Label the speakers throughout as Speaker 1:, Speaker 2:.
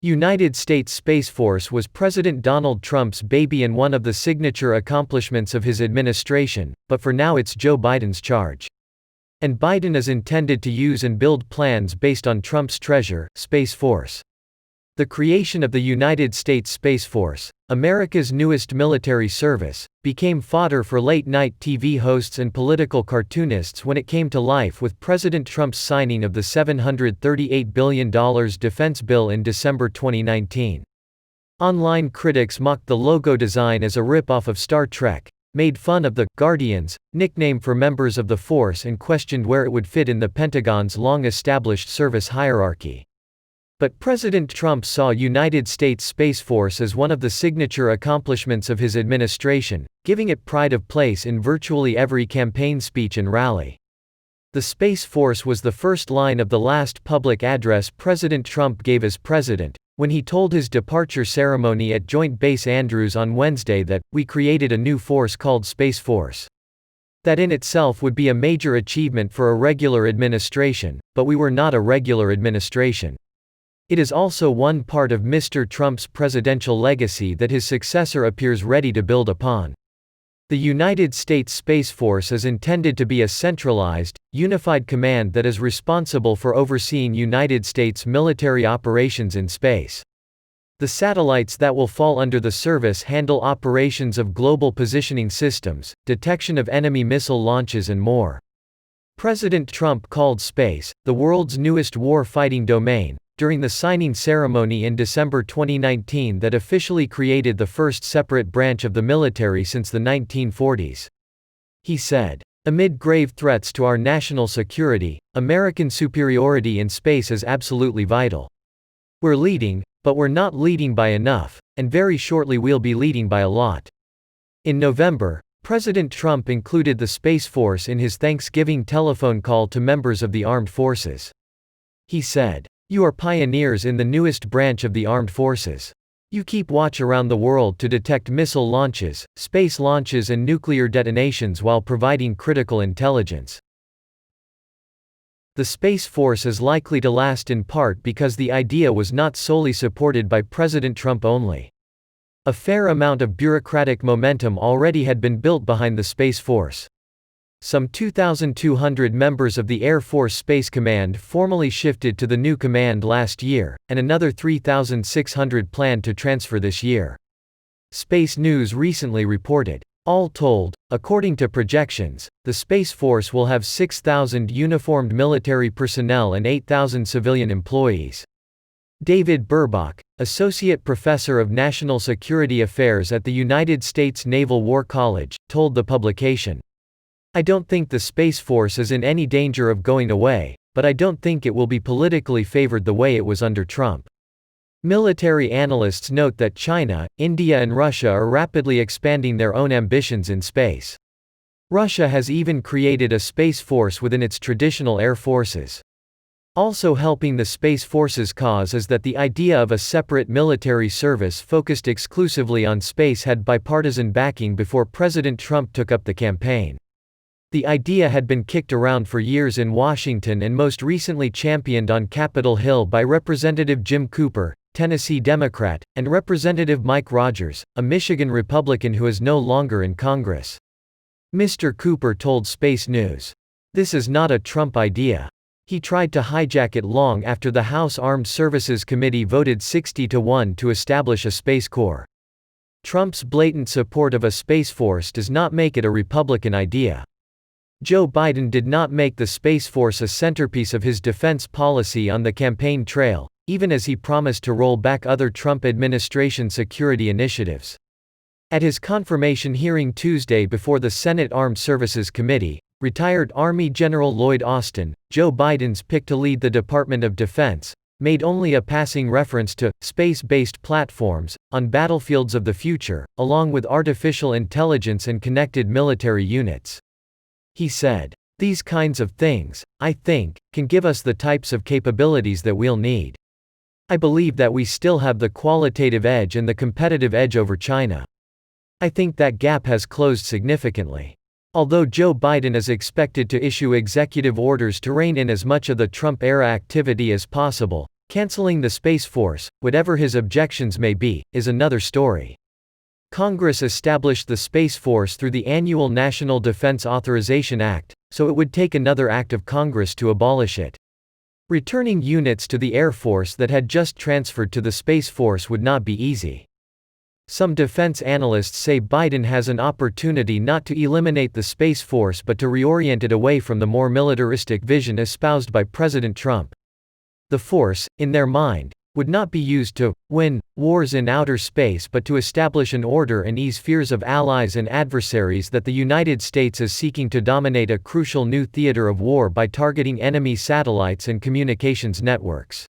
Speaker 1: United States Space Force was President Donald Trump's baby and one of the signature accomplishments of his administration, but for now it's Joe Biden's charge. And Biden is intended to use and build plans based on Trump's treasure, Space Force. The creation of the United States Space Force, America's newest military service, became fodder for late-night TV hosts and political cartoonists when it came to life with President Trump's signing of the $738 billion defense bill in December 2019. Online critics mocked the logo design as a rip-off of Star Trek, made fun of the Guardians nickname for members of the force, and questioned where it would fit in the Pentagon's long-established service hierarchy. But President Trump saw United States Space Force as one of the signature accomplishments of his administration, giving it pride of place in virtually every campaign speech and rally. The Space Force was the first line of the last public address President Trump gave as president, when he told his departure ceremony at Joint Base Andrews on Wednesday that, "We created a new force called Space Force. That in itself would be a major achievement for a regular administration, but we were not a regular administration. It is also one part of Mr. Trump's presidential legacy that his successor appears ready to build upon." The United States Space Force is intended to be a centralized, unified command that is responsible for overseeing United States military operations in space. The satellites that will fall under the service handle operations of global positioning systems, detection of enemy missile launches and more. President Trump called space, the world's newest war-fighting domain, during the signing ceremony in December 2019 that officially created the first separate branch of the military since the 1940s. He said, "Amid grave threats to our national security, American superiority in space is absolutely vital. We're leading, but we're not leading by enough, and very shortly we'll be leading by a lot." In November, President Trump included the Space Force in his Thanksgiving telephone call to members of the armed forces. He said, "You are pioneers in the newest branch of the armed forces. You keep watch around the world to detect missile launches, space launches and nuclear detonations while providing critical intelligence." The Space Force is likely to last in part because the idea was not solely supported by President Trump only. A fair amount of bureaucratic momentum already had been built behind the Space Force. Some 2,200 members of the Air Force Space Command formally shifted to the new command last year, and another 3,600 planned to transfer this year. Space News recently reported. All told, according to projections, the Space Force will have 6,000 uniformed military personnel and 8,000 civilian employees. David Burbach, associate professor of national security affairs at the United States Naval War College, told the publication, "I don't think the Space Force is in any danger of going away, but I don't think it will be politically favored the way it was under Trump." Military analysts note that China, India and Russia are rapidly expanding their own ambitions in space. Russia has even created a Space Force within its traditional air forces. Also helping the Space Force's cause is that the idea of a separate military service focused exclusively on space had bipartisan backing before President Trump took up the campaign. The idea had been kicked around for years in Washington and most recently championed on Capitol Hill by Representative Jim Cooper, Tennessee Democrat, and Representative Mike Rogers, a Michigan Republican who is no longer in Congress. Mr. Cooper told Space News, "This is not a Trump idea. He tried to hijack it long after the House Armed Services Committee voted 60-1 to establish a Space Corps. Trump's blatant support of a Space Force does not make it a Republican idea." Joe Biden did not make the Space Force a centerpiece of his defense policy on the campaign trail, even as he promised to roll back other Trump administration security initiatives. At his confirmation hearing Tuesday before the Senate Armed Services Committee, retired Army General Lloyd Austin, Joe Biden's pick to lead the Department of Defense, made only a passing reference to space-based platforms on battlefields of the future, along with artificial intelligence and connected military units. He said, "These kinds of things, I think, can give us the types of capabilities that we'll need. I believe that we still have the qualitative edge and the competitive edge over China. I think that gap has closed significantly." Although Joe Biden is expected to issue executive orders to rein in as much of the Trump-era activity as possible, Canceling the Space Force, whatever his objections may be, is another story. Congress established the Space Force through the annual National Defense Authorization Act, so it would take another act of Congress to abolish it. Returning units to the Air Force that had just transferred to the Space Force would not be easy. Some defense analysts say Biden has an opportunity not to eliminate the Space Force but to reorient it away from the more militaristic vision espoused by President Trump. The force, in their mind, would not be used to win wars in outer space but to establish an order and ease fears of allies and adversaries that the United States is seeking to dominate a crucial new theater of war by targeting enemy satellites and communications networks.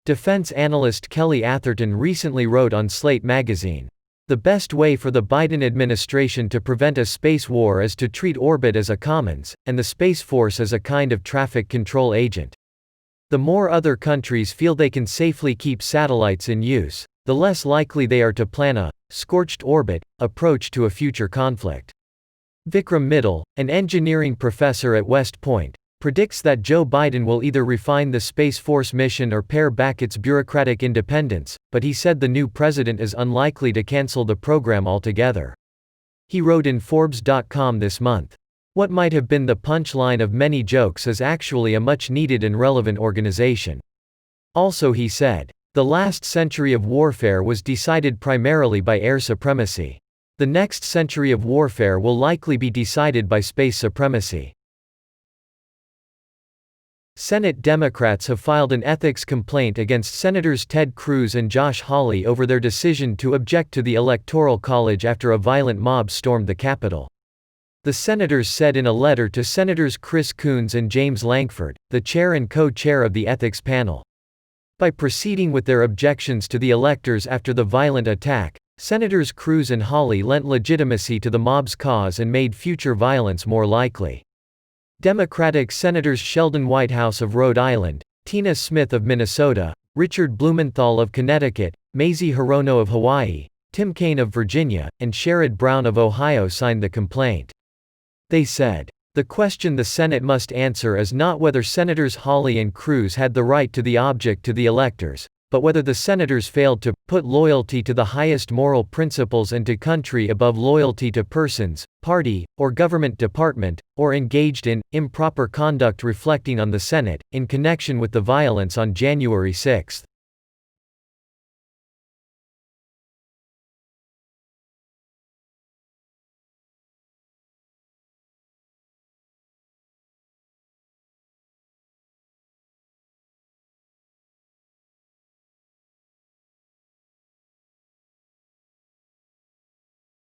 Speaker 1: Defense analyst Kelly Atherton recently wrote on Slate magazine, "The best way for the Biden administration to prevent a space war is to treat orbit as a commons, and the Space Force as a kind of traffic control agent. The more other countries feel they can safely keep satellites in use, the less likely they are to plan a scorched orbit approach to a future conflict." Vikram Mittal, an engineering professor at West Point, predicts that Joe Biden will either refine the Space Force mission or pare back its bureaucratic independence, but he said the new president is unlikely to cancel the program altogether. He wrote in Forbes.com this month, "What might have been the punchline of many jokes is actually a much-needed and relevant organization." Also he said, "The last century of warfare was decided primarily by air supremacy. The next century of warfare will likely be decided by space supremacy." Senate Democrats have filed an ethics complaint against Senators Ted Cruz and Josh Hawley over their decision to object to the Electoral College after a violent mob stormed the Capitol. The senators said in a letter to Senators Chris Coons and James Lankford, the chair and co-chair of the ethics panel. By proceeding with their objections to the electors after the violent attack, Senators Cruz and Hawley lent legitimacy to the mob's cause and made future violence more likely. Democratic Senators Sheldon Whitehouse of Rhode Island, Tina Smith of Minnesota, Richard Blumenthal of Connecticut, Mazie Hirono of Hawaii, Tim Kaine of Virginia, and Sherrod Brown of Ohio signed the complaint. They said, "The question the Senate must answer is not whether Senators Hawley and Cruz had the right to the object to the electors, but whether the senators failed to put loyalty to the highest moral principles and to country above loyalty to persons, party, or government department, or engaged in improper conduct reflecting on the Senate, in connection with the violence on January 6.